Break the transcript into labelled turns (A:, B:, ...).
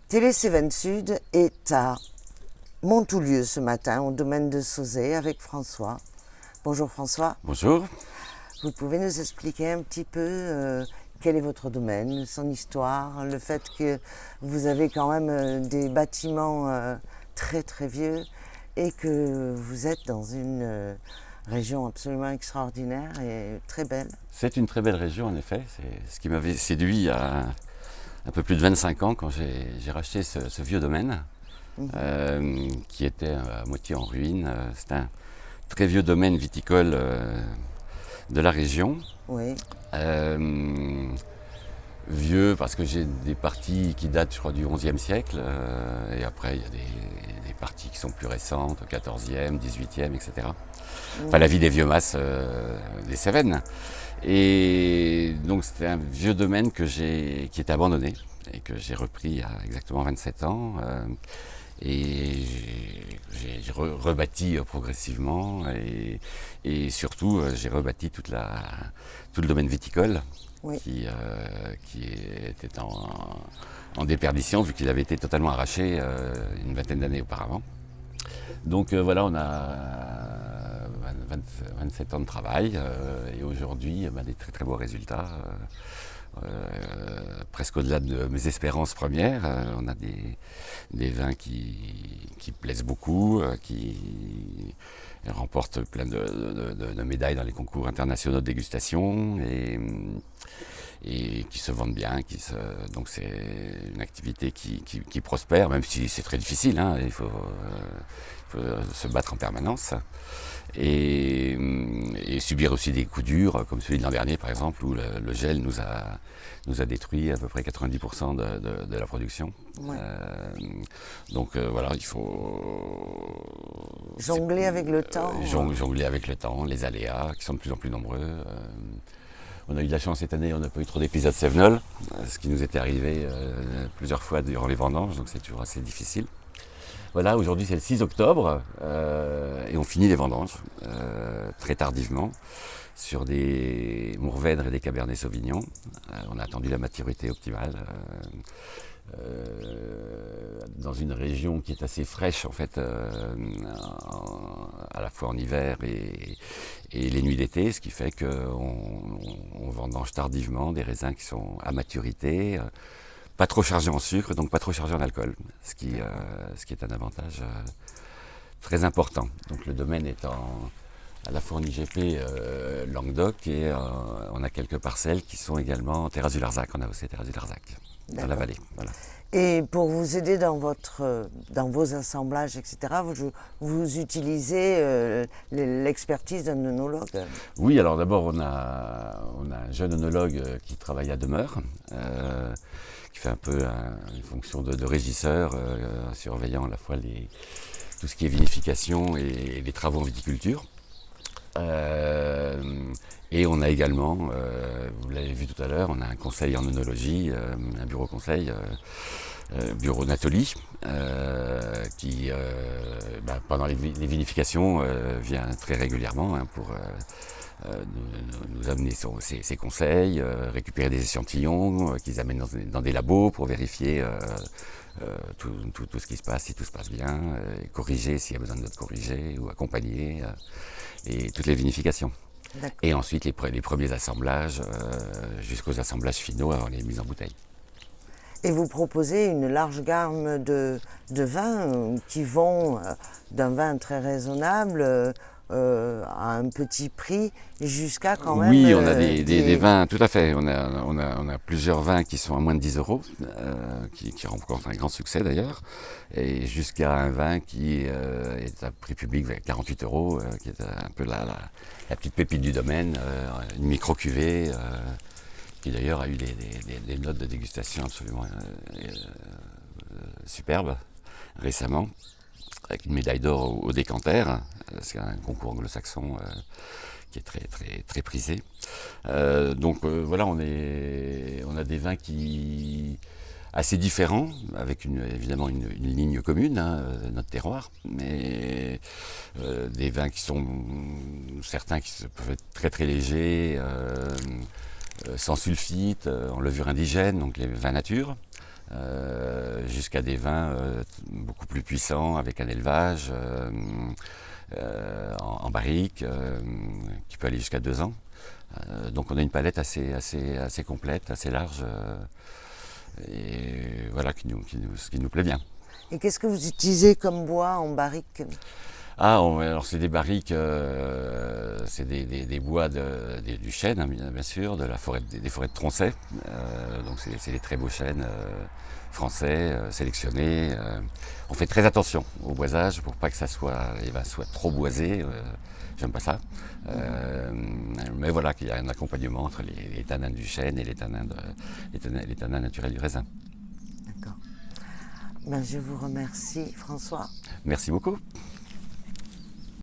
A: Télé Cévennes Sud est à Montoulieu ce matin, au domaine de Sauzet, avec François. Bonjour François.
B: Bonjour.
A: Vous pouvez nous expliquer un petit peu quel est votre domaine, son histoire, le fait que vous avez quand même des bâtiments très très vieux et que vous êtes dans une région absolument extraordinaire et très belle.
B: C'est une très belle région en effet. C'est ce qui m'avait séduit il y a un peu plus de 25 ans quand j'ai racheté ce vieux domaine qui était à moitié en ruine. C'est un très vieux domaine viticole de la région.
A: Oui,
B: Vieux parce que j'ai des parties qui datent je crois du XIe siècle et après il y a des parties qui sont plus récentes, au XIVe, XVIIIe, etc. Enfin la vie des vieux masses des Cévennes. Et donc c'était un vieux domaine qui était abandonné et que j'ai repris il y a exactement 27 ans. Et j'ai rebâti progressivement et surtout j'ai rebâti tout le domaine viticole
A: oui.
B: qui était en déperdition vu qu'il avait été totalement arraché une vingtaine d'années auparavant. Donc voilà, on a 27 ans de travail et aujourd'hui des très très beaux résultats. Presque au-delà de mes espérances premières. On a des vins qui plaisent beaucoup, qui remportent plein de médailles dans les concours internationaux de dégustation et qui se vendent bien. Donc c'est une activité qui prospère, même si c'est très difficile. Hein, il faut se battre en permanence. Et subir aussi des coups durs, comme celui de l'an dernier par exemple, où le gel nous a détruit à peu près 90% de la production.
A: Ouais.
B: Donc voilà, il faut
A: Jongler avec le temps.
B: jongler avec le temps, les aléas qui sont de plus en plus nombreux. On a eu de la chance cette année, on n'a pas eu trop d'épisodes Cévenol, ce qui nous était arrivé plusieurs fois durant les vendanges, donc c'est toujours assez difficile. Voilà, aujourd'hui c'est le 6 octobre et on finit les vendanges très tardivement sur des Mourvèdre et des Cabernet Sauvignon. On a attendu la maturité optimale dans une région qui est assez fraîche en fait, à la fois en hiver et les nuits d'été, ce qui fait qu'on vendange tardivement des raisins qui sont à maturité. Pas trop chargé en sucre, donc pas trop chargé en alcool, ce qui est un avantage très important. Donc le domaine est à la fois en IGP Languedoc et on a quelques parcelles qui sont également en Terrasse du Larzac, en AOC Terrasse du Larzac, dans la vallée. Voilà.
A: Et pour vous aider dans vos assemblages, etc., vous utilisez l'expertise d'un œnologue.
B: Oui, alors d'abord on a un jeune œnologue qui travaille à demeure, qui fait un peu une fonction de régisseur, surveillant à la fois tout ce qui est vinification et les travaux en viticulture. Et on a également, vous l'avez vu tout à l'heure, on a un conseil en œnologie, un bureau conseil, bureau Nathalie, qui pendant les vinifications vient très régulièrement pour nous amener ses conseils, récupérer des échantillons qu'ils amènent dans des labos pour vérifier tout ce qui se passe, si tout se passe bien, corriger s'il y a besoin d'être corrigé ou accompagner et toutes les vinifications. Et ensuite les premiers assemblages jusqu'aux assemblages finaux avant les mises en bouteille.
A: Et vous proposez une large gamme de vins qui vont d'un vin très raisonnable à un petit prix jusqu'à quand même...
B: Oui, on a des vins, tout à fait. On a plusieurs vins qui sont à moins de 10 euros, qui rencontrent un grand succès d'ailleurs, et jusqu'à un vin qui est à prix public vers 48 euros, qui est un peu la petite pépite du domaine, une micro-cuvée, qui d'ailleurs a eu des notes de dégustation absolument superbes récemment, avec une médaille d'or au décanter, c'est un concours anglo-saxon qui est très très très prisé. Donc voilà, on a des vins assez différents, avec évidemment une ligne commune, notre terroir, mais des vins qui sont certains qui peuvent être très très légers, sans sulfite, en levure indigène, donc les vins nature. jusqu'à des vins beaucoup plus puissants avec un élevage en barrique qui peut aller jusqu'à 2 ans. Donc on a une palette assez complète, assez large et voilà ce qui nous plaît bien.
A: Et qu'est-ce que vous utilisez comme bois en barrique?
B: Alors c'est des barriques, c'est des bois du chêne, hein, bien sûr, de la forêt, des forêts de Tronchet. Donc c'est des très beaux chênes français, sélectionnés. On fait très attention au boisage pour pas que ça soit trop boisé. J'aime pas ça. Mais voilà, qu'il y a un accompagnement entre les tanins du chêne et les tanins naturels du raisin.
A: D'accord. Ben, je vous remercie, François.
B: Merci beaucoup.